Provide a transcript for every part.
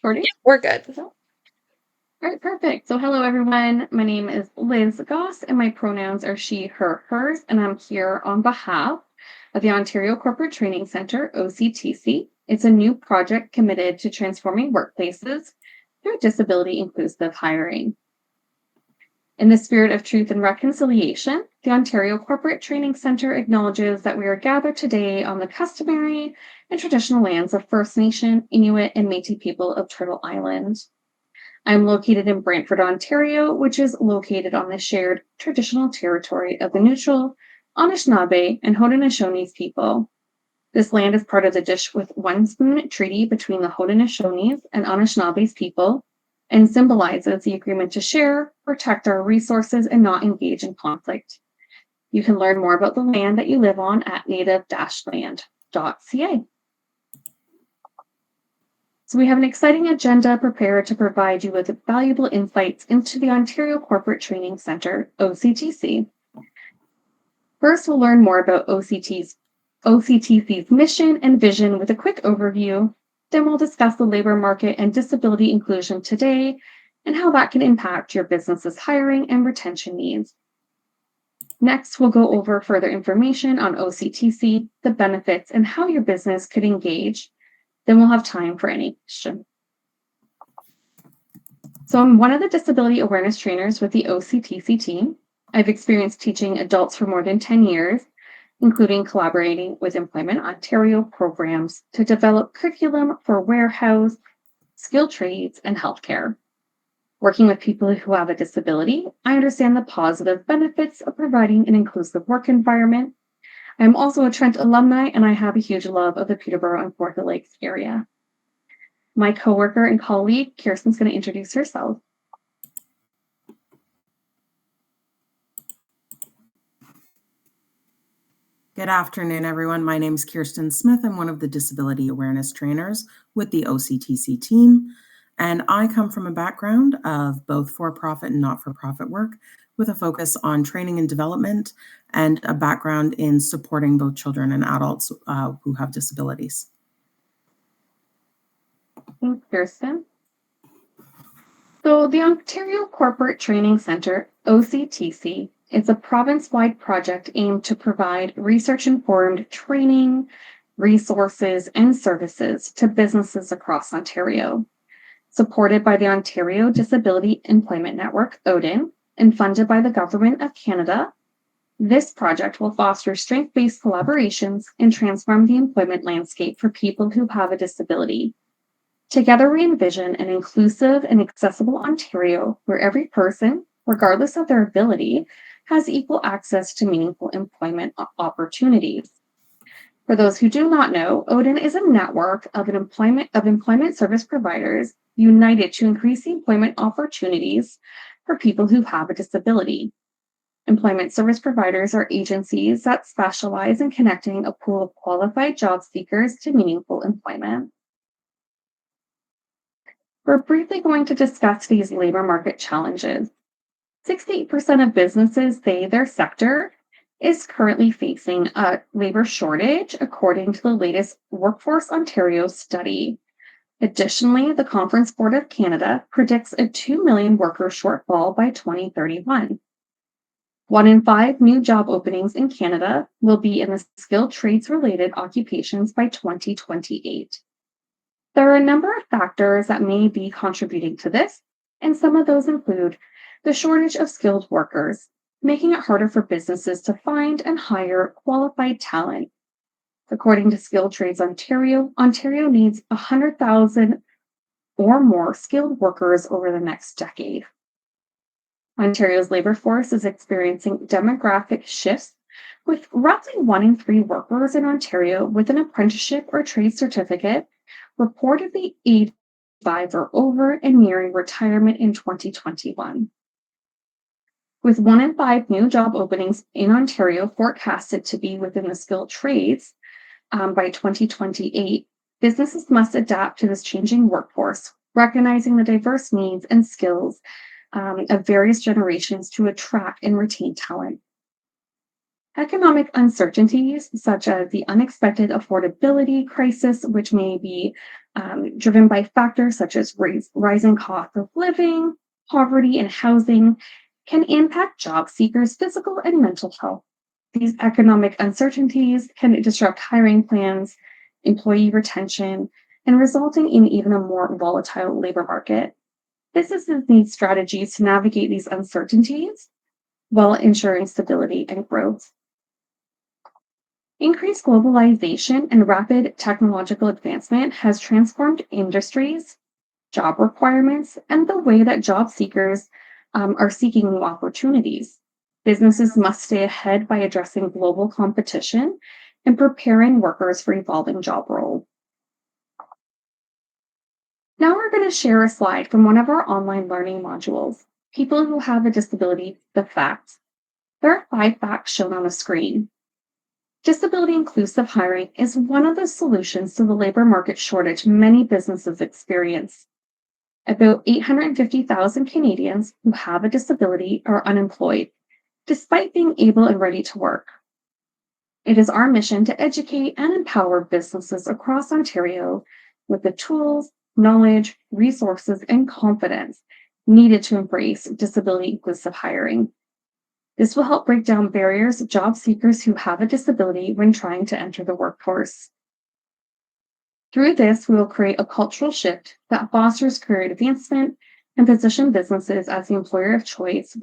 Recording? We're good. All right, perfect. So, hello everyone. My name is Liz Goss, and my pronouns are she, her, hers, and I'm here on behalf of the Ontario Corporate Training Center, OCTC. It's a new project committed to transforming workplaces through disability inclusive hiring. In the spirit of truth and reconciliation, the Ontario Corporate Training Center acknowledges that we are gathered today on the customary and traditional lands of First Nation, Inuit, and Métis people of Turtle Island. I'm located in Brantford, Ontario, which is located on the shared traditional territory of the neutral Anishinaabe and Haudenosaunee people. This land is part of the Dish with One Spoon Treaty between the Haudenosaunee and Anishinaabes people and symbolizes the agreement to share, protect our resources, and not engage in conflict. You can learn more about the land that you live on at native-land.ca. So we have an exciting agenda prepared to provide you with valuable insights into the Ontario Corporate Training Center, OCTC. First, we'll learn more about OCTC's mission and vision with a quick overview. Then we'll discuss the labor market and disability inclusion today and how that can impact your business's hiring and retention needs. Next, we'll go over further information on OCTC, the benefits, and how your business could engage. Then we'll have time for any question. So I'm one of the disability awareness trainers with the OCTC team. I've experienced teaching adults for more than 10 years, including collaborating with Employment Ontario programs to develop curriculum for warehouse, skilled trades, and healthcare. Working with people who have a disability, I understand the positive benefits of providing an inclusive work environment. I'm also a Trent alumni, and I have a huge love of the Peterborough and Fort Lakes area. My coworker and colleague, Kirsten's going to introduce herself. Good afternoon, everyone. My name is Kirsten Smith. I'm one of the disability awareness trainers with the OCTC team, and I come from a background of both for-profit and not-for-profit work with a focus on training and development and a background in supporting both children and adults who have disabilities. Thanks, Kirsten. So the Ontario Corporate Training Center, OCTC, is a province-wide project aimed to provide research-informed training, resources, and services to businesses across Ontario. Supported by the Ontario Disability Employment Network, ODIN, and funded by the Government of Canada, this project will foster strength-based collaborations and transform the employment landscape for people who have a disability. Together, we envision an inclusive and accessible Ontario where every person, regardless of their ability, has equal access to meaningful employment opportunities. For those who do not know, ODIN is a network of employment service providers united to increase the employment opportunities for people who have a disability. Employment service providers are agencies that specialize in connecting a pool of qualified job seekers to meaningful employment. We're briefly going to discuss these labor market challenges. 68% of businesses say their sector is currently facing a labor shortage, according to the latest Workforce Ontario study. Additionally, the Conference Board of Canada predicts a 2 million worker shortfall by 2031. 1 in 5 new job openings in Canada will be in the skilled trades-related occupations by 2028. There are a number of factors that may be contributing to this, and some of those include the shortage of skilled workers, making it harder for businesses to find and hire qualified talent. According to Skilled Trades Ontario, Ontario needs 100,000 or more skilled workers over the next decade. Ontario's labor force is experiencing demographic shifts, with roughly 1 in 3 workers in Ontario with an apprenticeship or trade certificate reportedly aged 5 or over and nearing retirement in 2021. With 1 in 5 new job openings in Ontario forecasted to be within the skilled trades by 2028, businesses must adapt to this changing workforce, recognizing the diverse needs and skills of various generations to attract and retain talent. Economic uncertainties, such as the unexpected affordability crisis, which may be driven by factors such as rising cost of living, poverty, and housing, can impact job seekers' physical and mental health. These economic uncertainties can disrupt hiring plans, employee retention, and resulting in even a more volatile labor market. Businesses need strategies to navigate these uncertainties while ensuring stability and growth. Increased globalization and rapid technological advancement has transformed industries, job requirements, and the way that job seekers are seeking new opportunities. Businesses must stay ahead by addressing global competition and preparing workers for evolving job roles. Now we're going to share a slide from one of our online learning modules, People Who Have a Disability, the Facts. There are 5 facts shown on the screen. Disability inclusive hiring is one of the solutions to the labor market shortage many businesses experience. About 850,000 Canadians who have a disability are unemployed, despite being able and ready to work. It is our mission to educate and empower businesses across Ontario with the tools, knowledge, resources, and confidence needed to embrace disability inclusive hiring. This will help break down barriers of job seekers who have a disability when trying to enter the workforce. Through this, we will create a cultural shift that fosters career advancement and position businesses as the employer of choice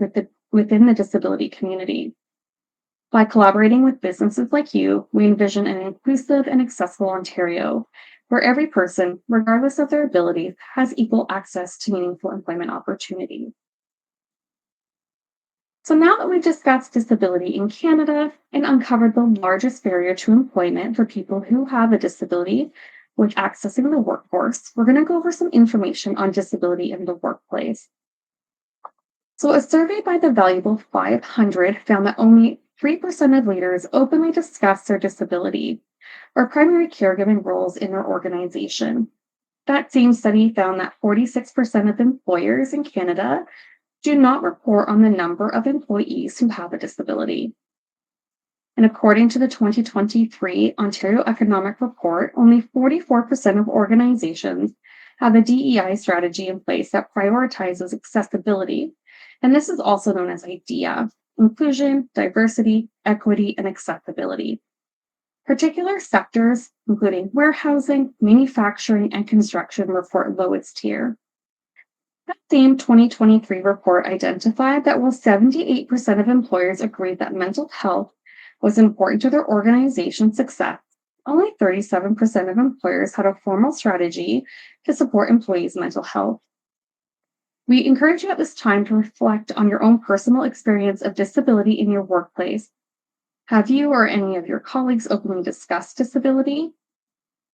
within the disability community. By collaborating with businesses like you, we envision an inclusive and accessible Ontario where every person, regardless of their abilities, has equal access to meaningful employment opportunities. So now that we've discussed disability in Canada and uncovered the largest barrier to employment for people who have a disability with accessing the workforce, we're going to go over some information on disability in the workplace. So a survey by the Valuable 500 found that only 3% of leaders openly discuss their disability or primary caregiving roles in their organization. That same study found that 46% of employers in Canada do not report on the number of employees who have a disability. And according to the 2023 Ontario Economic Report, only 44% of organizations have a DEI strategy in place that prioritizes accessibility. And this is also known as IDEA, inclusion, diversity, equity, and accessibility. Particular sectors, including warehousing, manufacturing, and construction, report lowest tier. That same 2023 report identified that while 78% of employers agreed that mental health was important to their organization's success, only 37% of employers had a formal strategy to support employees' mental health. We encourage you at this time to reflect on your own personal experience of disability in your workplace. Have you or any of your colleagues openly discussed disability?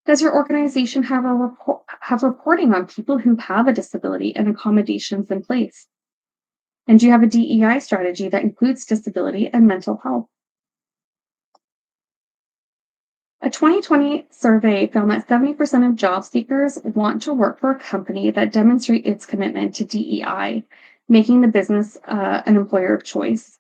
Does your organization have reporting on people who have a disability and accommodations in place? And do you have a DEI strategy that includes disability and mental health? A 2020 survey found that 70% of job seekers want to work for a company that demonstrates its commitment to DEI, making the business an employer of choice.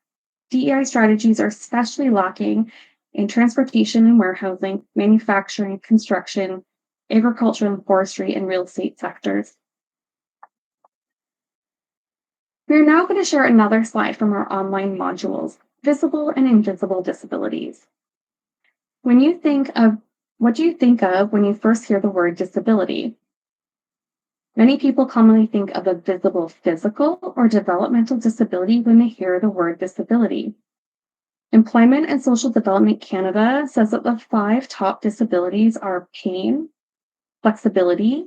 DEI strategies are especially lacking in transportation and warehousing, manufacturing, construction, agriculture and forestry, and real estate sectors. We're now going to share another slide from our online modules, Visible and Invisible Disabilities. What do you think of when you first hear the word disability? Many people commonly think of a visible physical or developmental disability when they hear the word disability. Employment and Social Development Canada says that the 5 top disabilities are pain, flexibility,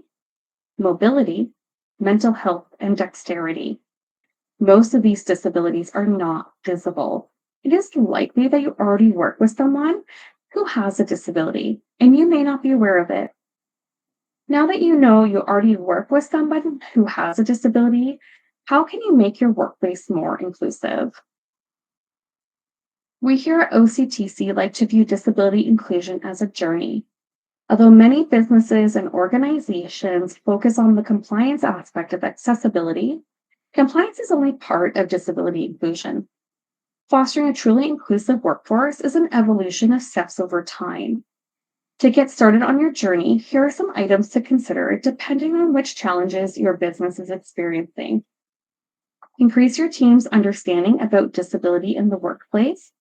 mobility, mental health, and dexterity. Most of these disabilities are not visible. It is likely that you already work with someone who has a disability, and you may not be aware of it. Now that you know you already work with somebody who has a disability, how can you make your workplace more inclusive? We here at OCTC like to view disability inclusion as a journey. Although many businesses and organizations focus on the compliance aspect of accessibility, compliance is only part of disability inclusion. Fostering a truly inclusive workforce is an evolution of steps over time. To get started on your journey, here are some items to consider depending on which challenges your business is experiencing. Increase your team's understanding about disability in the workplace.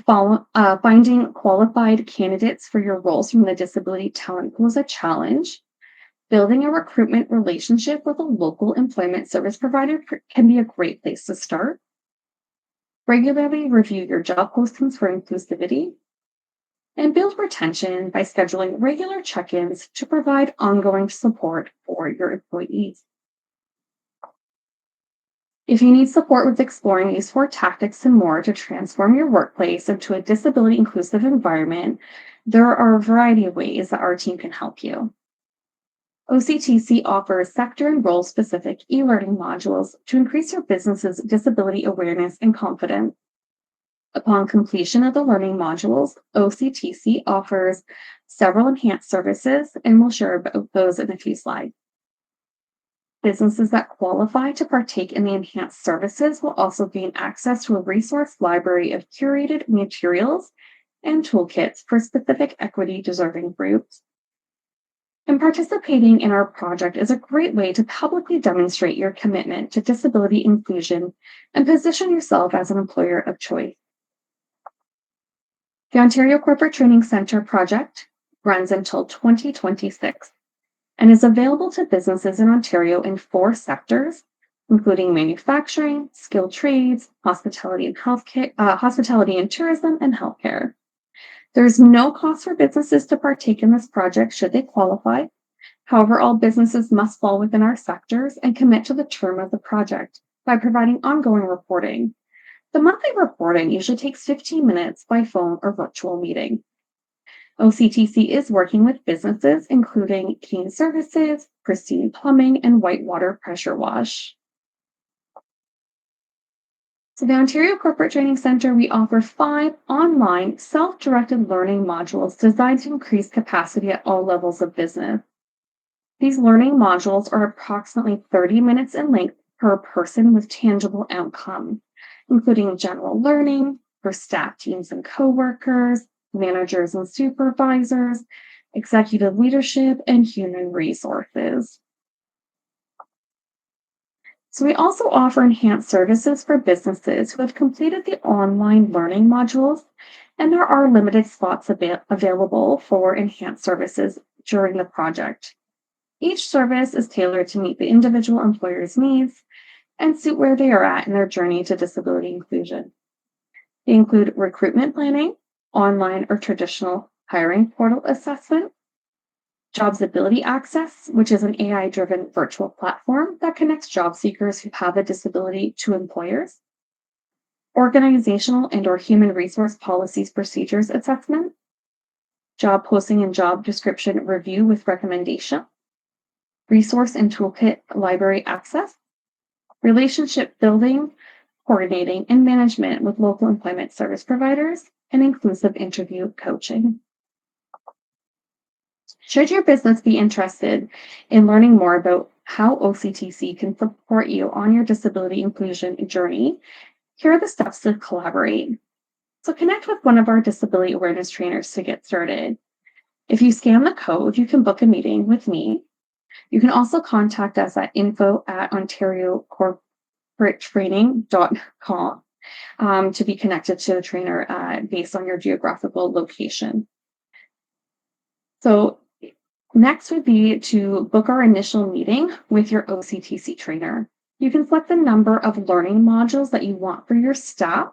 Finding qualified candidates for your roles from the disability talent pool is a challenge. Building a recruitment relationship with a local employment service provider can be a great place to start. Regularly review your job postings for inclusivity. And build retention by scheduling regular check-ins to provide ongoing support for your employees. If you need support with exploring these 4 tactics and more to transform your workplace into a disability inclusive environment, there are a variety of ways that our team can help you. OCTC offers sector and role specific e-learning modules to increase your business's disability awareness and confidence. Upon completion of the learning modules, OCTC offers several enhanced services, and we'll share about those in a few slides. Businesses that qualify to partake in the enhanced services will also gain access to a resource library of curated materials and toolkits for specific equity-deserving groups. And participating in our project is a great way to publicly demonstrate your commitment to disability inclusion and position yourself as an employer of choice. The Ontario Corporate Training Centre project runs until 2026 and is available to businesses in Ontario in 4 sectors, including manufacturing, skilled trades, hospitality and tourism, and healthcare. There is no cost for businesses to partake in this project should they qualify. However, all businesses must fall within our sectors and commit to the term of the project by providing ongoing reporting. The monthly reporting usually takes 15 minutes by phone or virtual meeting. OCTC is working with businesses including Keen Services, Pristine Plumbing, and Whitewater Pressure Wash. So the Ontario Corporate Training Centre, we offer 5 online self-directed learning modules designed to increase capacity at all levels of business. These learning modules are approximately 30 minutes in length per person with tangible outcome, including general learning for staff teams and coworkers, managers and supervisors, executive leadership, and human resources. So we also offer enhanced services for businesses who have completed the online learning modules, and there are limited slots available for enhanced services during the project. Each service is tailored to meet the individual employer's needs and suit where they are at in their journey to disability inclusion. They include recruitment planning, online or traditional hiring portal assessment, Jobsability Access, which is an AI-driven virtual platform that connects job seekers who have a disability to employers, organizational and/or human resource policies procedures assessment, job posting and job description review with recommendation, resource and toolkit library access, relationship building, coordinating, and management with local employment service providers, and inclusive interview coaching. Should your business be interested in learning more about how OCTC can support you on your disability inclusion journey, here are the steps to collaborate. So connect with one of our disability awareness trainers to get started. If you scan the code, you can book a meeting with me. You can also contact us at info@ontariocorporatetraining.com to be connected to the trainer based on your geographical location. So next would be to book our initial meeting with your OCTC trainer. You can select the number of learning modules that you want for your staff.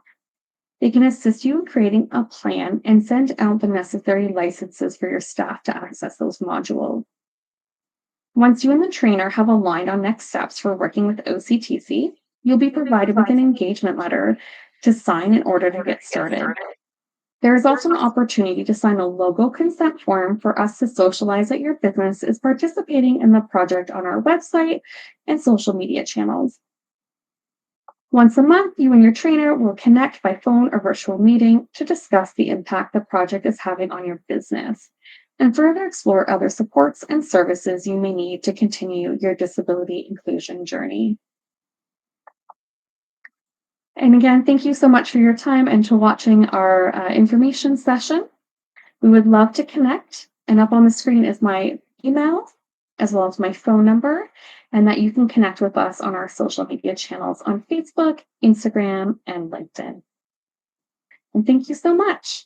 They can assist you in creating a plan and send out the necessary licenses for your staff to access those modules. Once you and the trainer have aligned on next steps for working with OCTC, you'll be provided with an engagement letter to sign in order to get started. There is also an opportunity to sign a logo consent form for us to socialize that your business is participating in the project on our website and social media channels. Once a month, you and your trainer will connect by phone or virtual meeting to discuss the impact the project is having on your business and further explore other supports and services you may need to continue your disability inclusion journey. And again, thank you so much for your time and to watching our information session. We would love to connect, and up on the screen is my email as well as my phone number, and that you can connect with us on our social media channels on Facebook, Instagram, and LinkedIn. And thank you so much.